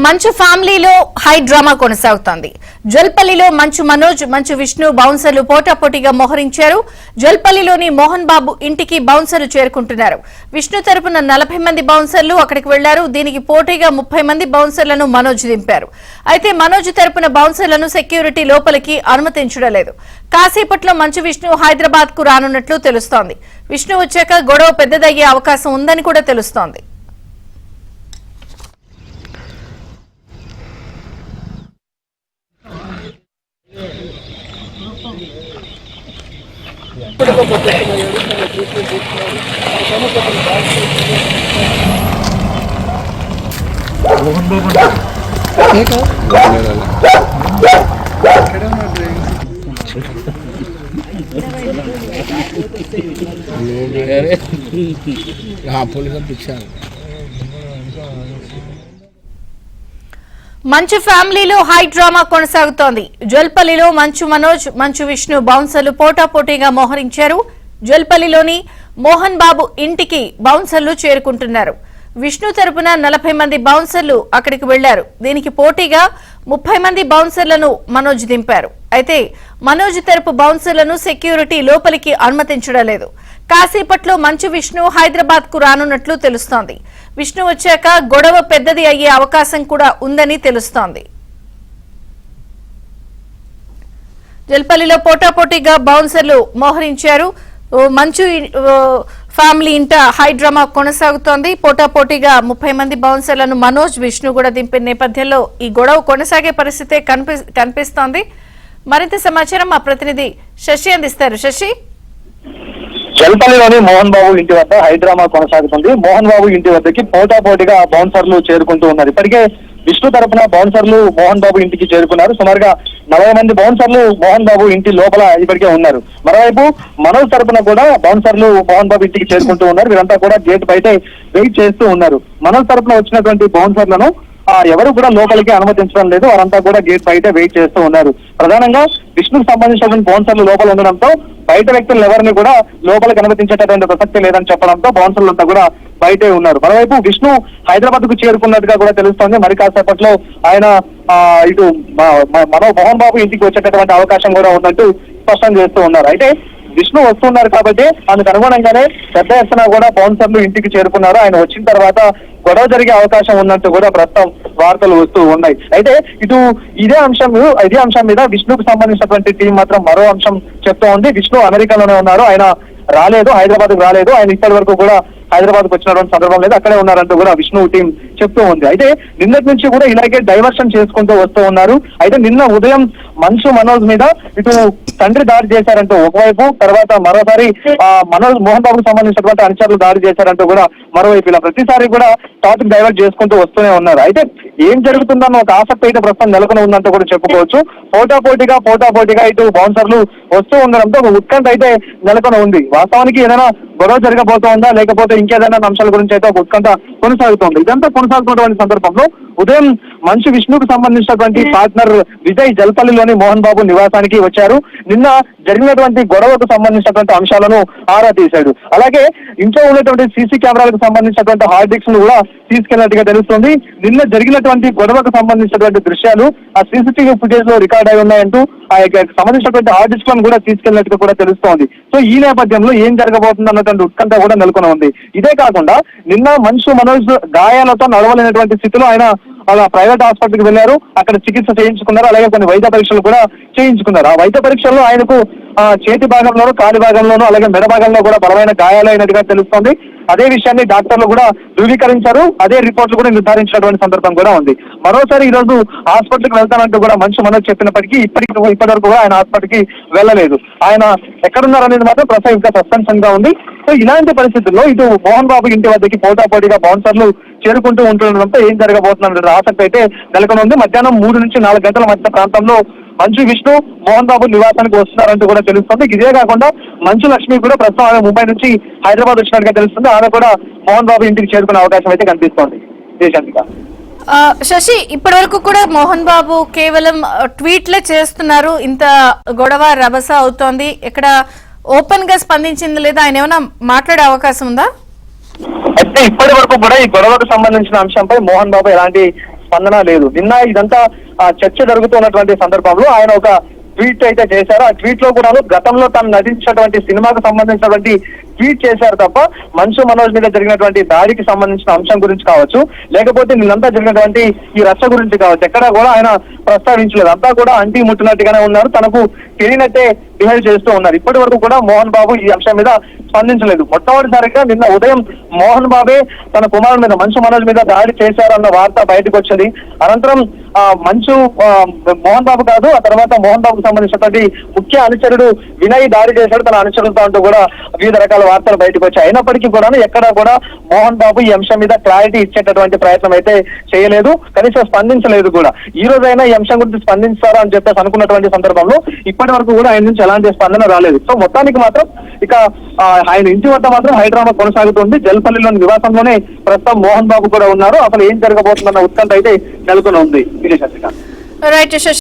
మంచు ఫ్యామిలీలో high drama కొనసాగుతోంది. జల్పల్లిలో మంచు మనోజ్, మంచు విష్ణు బౌన్సర్లు పోటాపోటీగా మోహరించారు. జల్పల్లిలోని మోహన్ బాబు ఇంటికి బౌన్సర్లు చేరుకుంటున్నారు. విష్ణు తరపున 40 మంది బౌన్సర్లు అక్కడికి వెళ్లారు. దీనికి పోటీగా 30 మంది బౌన్సర్లను మనోజ్ దింపారు. అయితే మనోజ్ తరపున బౌన్సర్లను సెక్యూరిటీ లోపలికి అనుమతించడం లేదు. కాసేపట్లో మంచు విష్ణు హైదరాబాద్ కు రానున్నట్లు తెలుస్తోంది. విష్ణు వచ్చాక గొడవ పెద్దదయ్యే అవకాశం ఉందని కూడా తెలుస్తోంది. మంచు ఫ్యామిలీలో హై డ్రామా కొనసాగుతోంది. జల్పల్లిలో మంచు మనోజ్, మంచు విష్ణు బౌన్సర్లు పోటాపోటీగా మోహరించారు. జల్పల్లిలోని మోహన్ బాబు ఇంటికి బౌన్సర్లు చేరుకుంటున్నారు. విష్ణు తరపున 40 మంది బౌన్సర్లు అక్కడికి వెళ్లారు. దీనికి పోటీగా 30 మంది బౌన్సర్లను మనోజ్ దింపారు. అయితే మనోజ్ తరపు బౌన్సర్లను సెక్యూరిటీ లోపలికి అనుమతించడం లేదు. కాసేపట్లో మంచు విష్ణు హైదరాబాద్ కు రానున్నట్లు తెలుస్తోంది. విష్ణు వచ్చాక గొడవ పెద్దది అయ్యే అవకాశం కూడా ఉందని తెలుస్తోంది. జల్పల్లిలో పోటాపోటీగా బౌన్సర్లు మోహరించారు. మంచు ఫ్యామిలీ ఇంట హై డ్రామా కొనసాగుతోంది. పోటాపోటీగా 30 మంది బౌన్సర్లను మనోజ్, విష్ణు కూడా దింపిన నేపథ్యంలో ఈ గొడవ కొనసాగే పరిస్థితే కనిపిస్తోంది. మరింత సమాచారం మా ప్రతినిధి శశి అందిస్తారు. శశి, జల్పల్లిలోని మోహన్ బాబు ఇంటి వద్ద హైడ్రామా కొనసాగుతుంది. మోహన్ బాబు ఇంటి వద్దకి పోటాపోటీగా బౌన్సర్లు చేరుకుంటూ ఉన్నారు. ఇప్పటికే విష్ణు తరపున బౌన్సర్లు మోహన్ బాబు ఇంటికి చేరుకున్నారు. సుమారుగా 40 మంది బౌన్సర్లు మోహన్ బాబు ఇంటి లోపల ఇప్పటికే ఉన్నారు. మరోవైపు మనోజ్ తరపున కూడా బౌన్సర్లు మోహన్ బాబు ఇంటికి చేరుకుంటూ ఉన్నారు. వీరంతా కూడా గేట్ బయటే వెయిట్ చేస్తూ ఉన్నారు. మనోజ్ తరపున వచ్చినటువంటి బౌన్సర్లను ఎవరు కూడా లోపలికి అనుమతించడం లేదు. వారంతా కూడా గేట్ బయట వెయిట్ చేస్తూ ఉన్నారు. ప్రధానంగా విష్ణుకు సంబంధించినటువంటి బౌన్సర్లు లోపల ఉండడంతో బయట వ్యక్తులు ఎవరిని కూడా లోపలికి అనుమతించేటటువంటి ప్రసక్తి లేదని చెప్పడంతో బౌన్సర్లంతా కూడా బయటే ఉన్నారు. మరోవైపు విష్ణు హైదరాబాద్ కు చేరుకున్నట్టుగా కూడా తెలుస్తోంది. మరి కాసేపట్లో ఆయన ఇటు మోహన్ బాబు ఇంటికి వచ్చేటటువంటి అవకాశం కూడా ఉన్నట్టు స్పష్టం చేస్తూ ఉన్నారు. అయితే విష్ణు వస్తున్నారు కాబట్టి అందుకు అనుగుణంగానే పెద్ద ఎత్తున కూడా బౌన్సర్లు ఇంటికి చేరుకున్నారు. ఆయన వచ్చిన తర్వాత గొడవ జరిగే అవకాశం ఉన్నట్టు కూడా ప్రస్తుతం వార్తలు వస్తూ ఉన్నాయి. అయితే ఇదే అంశం మీద విష్ణుకు సంబంధించినటువంటి టీం మాత్రం మరో అంశం చెప్తూ ఉంది. విష్ణు అమెరికాలోనే ఉన్నారు, ఆయన రాలేదు, హైదరాబాద్ కు రాలేదు. ఆయన ఇప్పటి వరకు కూడా హైదరాబాద్ కు వచ్చినటువంటి సందర్భం లేదు, అక్కడే ఉన్నారంటూ కూడా విష్ణు టీం చెప్తూ ఉంది. అయితే నిన్నటి నుంచి కూడా ఇలాగే డైవర్షన్ చేసుకుంటూ వస్తూ ఉన్నారు. అయితే నిన్న ఉదయం మంచు మనోజ్ మీద ఇటు తండ్రి దాడి చేశారంటూ ఒకవైపు, తర్వాత మరోసారి మోహన్ బాబుకు సంబంధించినటువంటి అనుచరులు దాడి చేశారంటూ కూడా మరోవైపు, ఇలా ప్రతిసారి కూడా టాపిక్ డైవర్ట్ చేసుకుంటూ వస్తూనే ఉన్నారు. అయితే ఏం జరుగుతుందన్న ఒక ఆసక్తి అయితే ప్రస్తుతం నెలకొని ఉందంటూ కూడా చెప్పుకోవచ్చు. పోటాపోటీగా ఇటు బౌన్సర్లు వస్తూ ఉండడంతో ఒక ఉత్కంఠ అయితే నెలకొని ఉంది. వాస్తవానికి ఏదైనా గొడవ జరగబోతోందా లేకపోతే ఇంకేదైనా అంశాల గురించి అయితే ఒక ఉత్కంఠ కొనసాగుతోంది. ఇదంతా కొనసాగుతున్నటువంటి సందర్భంలో ఉదయం మంచు విష్ణుకు సంబంధించినటువంటి పార్ట్నర్ విజయ్ జల్పల్లిలోని మోహన్ బాబు నివాసానికి వచ్చారు. నిన్న జరిగినటువంటి గొడవకు సంబంధించినటువంటి అంశాలను ఆరా తీశాడు. అలాగే ఇంట్లో ఉన్నటువంటి సీసీ కెమెరాలకు సంబంధించినటువంటి హార్డ్ డిస్క్ ను కూడా తీసుకెళ్లినట్టుగా తెలుస్తుంది. నిన్న జరిగినటువంటి గొడవకు సంబంధించినటువంటి దృశ్యాలు ఆ సీసీటీవీ ఫుటేజ్ లో రికార్డ్ అయి ఉన్నాయంటూ ఆ సంబంధించినటువంటి హార్డ్ డిస్క్ లను కూడా తీసుకెళ్లినట్టుగా కూడా తెలుస్తోంది. సో ఈ నేపథ్యంలో ఏం జరగబోతుంది అన్నటువంటి ఉత్కంఠ కూడా నెలకొని ఉంది. ఇదే కాకుండా నిన్న మంచు మనోజ్ గాయాలతో నడవలేనటువంటి స్థితిలో ఆయన ప్రైవేట్ హాస్పిటల్కి వెళ్లారు, అక్కడ చికిత్స చేయించుకున్నారు. అలాగే కొన్ని వైద్య పరీక్షలు కూడా చేయించుకున్నారు. ఆ వైద్య పరీక్షల్లో ఆయనకు చేతి భాగంలోనూ, కాలి భాగంలోనూ, అలాగే మెడ భాగంలో కూడా బలమైన గాయాలైనట్టుగా తెలుస్తోంది. అదే విషయాన్ని డాక్టర్లు కూడా ధృవీకరించారు. అదే రిపోర్ట్లు కూడా నిర్ధారించినటువంటి సందర్భం కూడా ఉంది. మరోసారి ఈ రోజు హాస్పిటల్కి వెళ్తానంటూ కూడా మంచు మనోజ్ చెప్పినప్పటికీ ఇప్పటి వరకు కూడా ఆయన హాస్పిటల్కి వెళ్ళలేదు. ఆయన ఎక్కడున్నారనేది మాత్రం ప్రస్తుతం ఇంకా సస్పెన్షన్ గా ఉంది. సో ఇలాంటి పరిస్థితుల్లో ఇటు మోహన్ బాబు ఇంటి వద్దకి పోటాపోటీగా బౌన్సర్లు చేరుకుంటూ ఉంటుండడంతో ఏం జరగబోతున్న ఆసక్తి అయితే నెలకొని ఉంది. మధ్యాహ్నం 3 నుంచి 4 గంటల మధ్య ప్రాంతంలో మంచు విష్ణు మోహన్ బాబు నివాసానికి వస్తున్నారంటూ కూడా తెలుస్తుంది. ఇదే కాకుండా మంచు లక్ష్మి కూడా ప్రస్తుతం ఆమె ముంబై నుంచి హైదరాబాద్ వచ్చినట్టుగా తెలుస్తుంది. ఆమె కూడా మోహన్ బాబు ఇంటికి చేరుకునే అవకాశం అయితే కనిపిస్తోంది. దేశాంతిక, శశి, ఇప్పటి వరకు కూడా మోహన్ బాబు కేవలం ట్వీట్లే చేస్తున్నారు. ఇంత గొడవ రభస అవుతోంది, ఇక్కడ ఓపెన్ గా స్పందించింది లేదా, ఆయన ఏమైనా మాట్లాడే అవకాశం ఉందా? అయితే ఇప్పటి వరకు కూడా ఈ గొడవకు సంబంధించిన అంశంపై మోహన్ బాబు ఎలాంటి స్పందన లేదు. నిన్న ఇదంతా చర్చ జరుగుతున్నటువంటి సందర్భంలో ఆయన ఒక ట్వీట్ అయితే చేశారు. ఆ ట్వీట్ లో కూడా గతంలో తాను నటించినటువంటి సినిమాకు సంబంధించినటువంటి ట్వీట్ చేశారు తప్ప మంచు మనోజ్ మీద జరిగినటువంటి దాడికి సంబంధించిన అంశం గురించి కావచ్చు, లేకపోతే నిన్నంతా జరిగినటువంటి ఈ రచ్చ గురించి కావచ్చు, ఎక్కడా కూడా ఆయన ప్రస్తావించలేదు. అంతా కూడా అంటీ ముట్టినట్టుగానే ఉన్నారు, తనకు తెలియనట్టే బిహేవ్ చేస్తూ ఉన్నారు. ఇప్పటి వరకు కూడా మోహన్ బాబు ఈ అంశం మీద స్పందించలేదు. మొట్టమొదటిసారిగా నిన్న ఉదయం మోహన్ బాబే తన కుమారుడు మీద మంచు మనోజ్ మీద దాడి చేశారన్న వార్త బయటకు వచ్చింది. అనంతరం మోహన్ బాబు కాదు, ఆ తర్వాత మోహన్ బాబుకు సంబంధించినటువంటి ముఖ్య అనుచరుడు వినయ్ దాడి చేశాడు తన అనుచరులతో అంటూ కూడా వివిధ రకాల వార్తలు బయటకు వచ్చాయి. అయినప్పటికీ కూడా ఎక్కడా కూడా మోహన్ బాబు ఈ అంశం మీద క్లారిటీ ఇచ్చేటటువంటి ప్రయత్నం అయితే చేయలేదు, కనీసం స్పందించలేదు కూడా. ఈ రోజైనా ఈ అంశం గురించి స్పందిస్తారా అని చెప్పేసి అనుకున్నటువంటి సందర్భంలో ఇప్పటి వరకు కూడా ఆయన నుంచి ఎలాంటి స్పందన రాలేదు. సో మొత్తానికి మాత్రం ఇక ఆయన ఇంటి వద్ద మాత్రం హైడ్రామా కొనసాగుతుంది. జల్పల్లిలోని నివాసంలోనే ప్రస్తుతం మోహన్ బాబు కూడా ఉన్నారు. అసలు ఏం జరగబోతుందన్న ఉత్కంఠ అయితే నెలకొని ఉంది. రైట్.